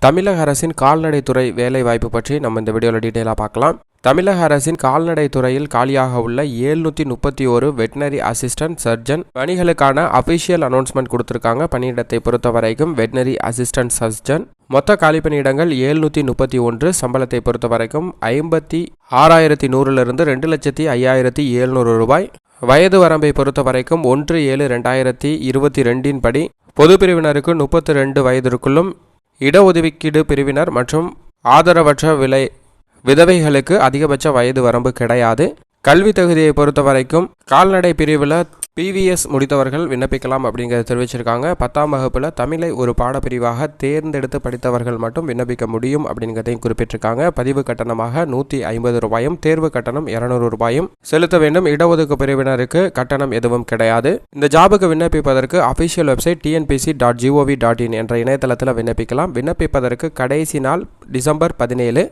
தமிழக அரசின் கால்நடைத்துறை வேலைவாய்ப்பு பற்றி நம்ம இந்த வீடியோவில் டீட்டெயிலாக பார்க்கலாம். தமிழக அரசின் கால்நடைத்துறையில் காலியாக உள்ள 731 வெட்டினரி அசிஸ்டன்ட் சர்ஜன் பணிகளுக்கான அஃபிஷியல் அனௌன்ஸ்மெண்ட் கொடுத்துருக்காங்க. பணியிடத்தை பொறுத்த வரைக்கும் வெட்டினரி அசிஸ்டன்ட் சர்ஜன். மொத்த காலிப்பணியிடங்கள் 731. சம்பளத்தை பொறுத்த வரைக்கும் 56,100 2,05,700 ரூபாய். வயது வரம்பை பொறுத்த வரைக்கும் 1/7/2022 படி பொது பிரிவினருக்கு 32 வயதிற்குள்ளும், இடஒதுக்கீடு பிரிவினர் மற்றும் ஆதரவற்ற விதவைகளுக்கு அதிகபட்ச வயது வரம்பு கிடையாது. கல்வி தகுதியை பொறுத்த வரைக்கும் கால்நடை பிரிவில் PVS முடித்தவர்கள் விண்ணப்பிக்கலாம் அப்படிங்கிறத தெரிவிச்சிருக்காங்க. 10ஆம் வகுப்பில் தமிழை ஒரு பாடப்பிரிவாக தேர்ந்தெடுத்து படித்தவர்கள் மட்டும் விண்ணப்பிக்க முடியும் அப்படிங்கிறதையும் குறிப்பிட்டிருக்காங்க. பதிவு கட்டணமாக 150 ரூபாயும், தேர்வு கட்டணம் 200 ரூபாயும் செலுத்த வேண்டும். இடஒதுக்கு பிரிவினருக்கு கட்டணம் எதுவும் கிடையாது. இந்த ஜாபுக்கு விண்ணப்பிப்பதற்கு அஃபிஷியல் வெப்சைட் tnpc.gov.in என்ற இணையதளத்தில் விண்ணப்பிக்கலாம். விண்ணப்பிப்பதற்கு கடைசி நாள் டிசம்பர் 17.